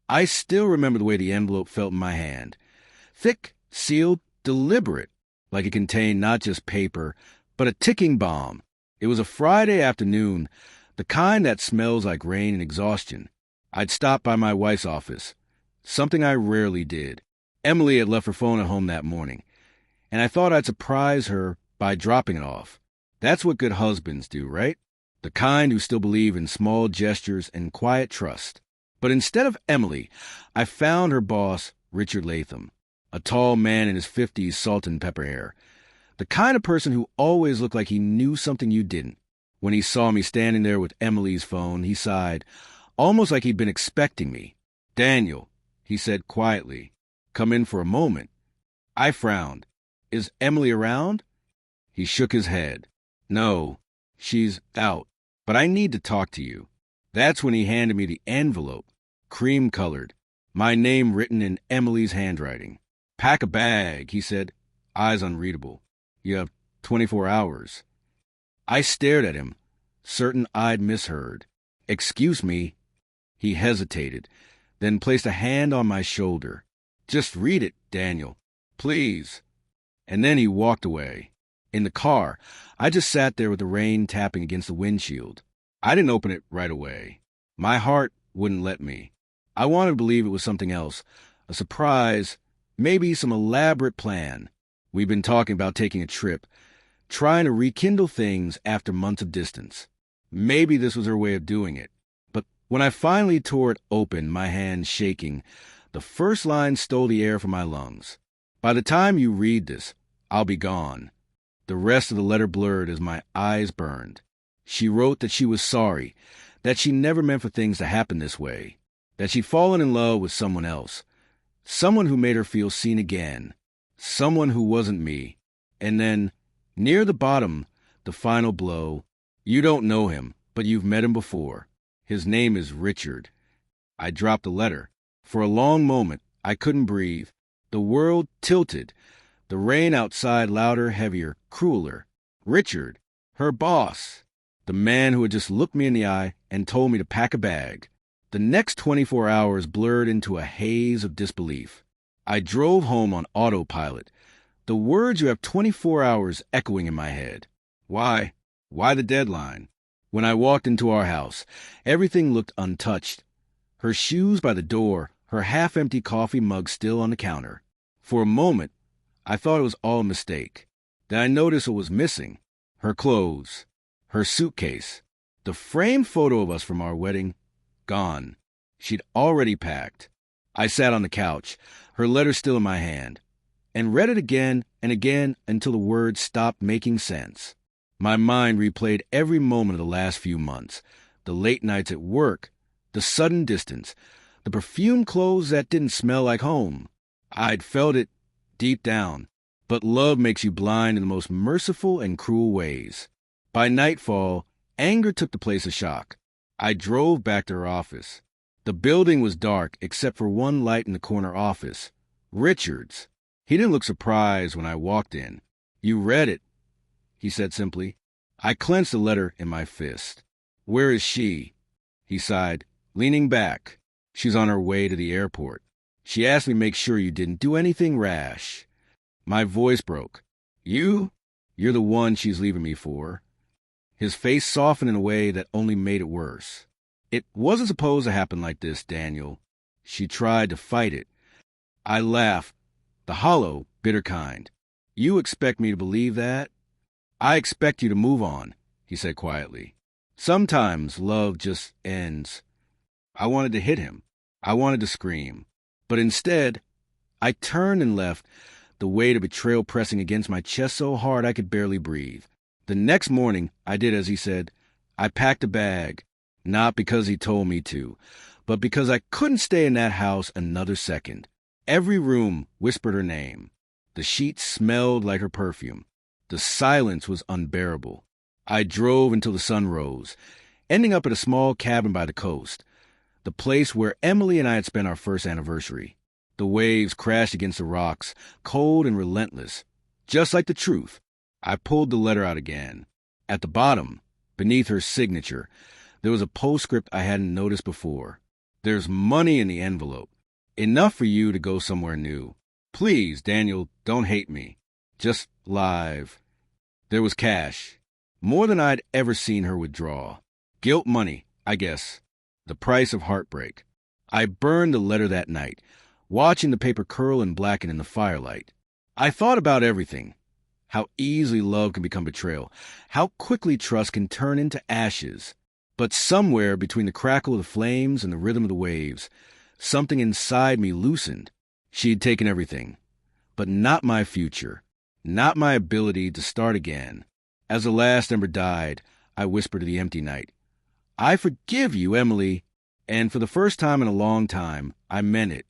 I still remember the way the envelope felt in my hand. Thick, sealed, deliberate, like it contained not just paper, but a ticking bomb. It was a Friday afternoon, the kind that smells like rain and exhaustion. I'd stopped by my wife's office, something I rarely did. Emily had left her phone at home that morning, and I thought I'd surprise her by dropping it off. That's what good husbands do, right? The kind who still believe in small gestures and quiet trust. But instead of Emily, I found her boss, Richard Latham, a tall man in his 50s, salt and pepper hair. The kind of person who always looked like he knew something you didn't. When he saw me standing there with Emily's phone, he sighed, almost like he'd been expecting me. "Daniel," he said quietly, "come in for a moment." I frowned. "Is Emily around?" He shook his head. "No, she's out, but I need to talk to you." That's when he handed me the envelope, cream-colored, my name written in Emily's handwriting. "Pack a bag," he said, eyes unreadable. "You have 24 hours. I stared at him, certain I'd misheard. "Excuse me." He hesitated, then placed a hand on my shoulder. "Just read it, Daniel, please." And then he walked away. In the car, I just sat there with the rain tapping against the windshield. I didn't open it right away. My heart wouldn't let me. I wanted to believe it was something else, a surprise, maybe some elaborate plan. We'd been talking about taking a trip, trying to rekindle things after months of distance. Maybe this was her way of doing it. But when I finally tore it open, my hand shaking, the first line stole the air from my lungs. "By the time you read this, I'll be gone." The rest of the letter blurred as my eyes burned. She wrote that she was sorry, that she never meant for things to happen this way, that she'd fallen in love with someone else, someone who made her feel seen again, someone who wasn't me. And then, near the bottom, the final blow, "You don't know him, but you've met him before. His name is Richard." I dropped the letter. For a long moment, I couldn't breathe. The world tilted. The rain outside louder, heavier, crueler. Richard, her boss. The man who had just looked me in the eye and told me to pack a bag. The next 24 hours blurred into a haze of disbelief. I drove home on autopilot, the words "you have 24 hours" echoing in my head. Why the deadline? When I walked into our house, everything looked untouched. Her shoes by the door, her half-empty coffee mug still on the counter. For a moment, I thought it was all a mistake. Then I noticed what was missing. Her clothes. Her suitcase, the framed photo of us from our wedding, gone. She'd already packed. I sat on the couch, her letter still in my hand, and read it again and again until the words stopped making sense. My mind replayed every moment of the last few months, the late nights at work, the sudden distance, the perfumed clothes that didn't smell like home. I'd felt it deep down, but love makes you blind in the most merciful and cruel ways. By nightfall, anger took the place of shock. I drove back to her office. The building was dark except for one light in the corner office. Richard's. He didn't look surprised when I walked in. "You read it," he said simply. I clenched the letter in my fist. "Where is she?" He sighed, leaning back. "She's on her way to the airport. She asked me to make sure you didn't do anything rash." My voice broke. "You? You're the one she's leaving me for." His face softened in a way that only made it worse. "It wasn't supposed to happen like this, Daniel." She tried to fight it. I laughed, the hollow, bitter kind. "You expect me to believe that?" "I expect you to move on," he said quietly. "Sometimes love just ends." I wanted to hit him. I wanted to scream. But instead, I turned and left, the weight of betrayal pressing against my chest so hard I could barely breathe. The next morning, I did as he said. I packed a bag, not because he told me to, but because I couldn't stay in that house another second. Every room whispered her name. The sheets smelled like her perfume. The silence was unbearable. I drove until the sun rose, ending up at a small cabin by the coast, the place where Emily and I had spent our first anniversary. The waves crashed against the rocks, cold and relentless, just like the truth. I pulled the letter out again. At the bottom, beneath her signature, there was a postscript I hadn't noticed before. There's money in the envelope. Enough for you to go somewhere new. Please, Daniel, don't hate me. Just live. There was cash. More than I'd ever seen her withdraw. Guilt money, I guess. The price of heartbreak. I burned the letter that night, watching the paper curl and blacken in the firelight. I thought about everything. How easily love can become betrayal. How quickly trust can turn into ashes. But somewhere between the crackle of the flames and the rhythm of the waves, something inside me loosened. She had taken everything. But not my future. Not my ability to start again. As the last ember died, I whispered to the empty night, I forgive you, Emily. And for the first time in a long time, I meant it.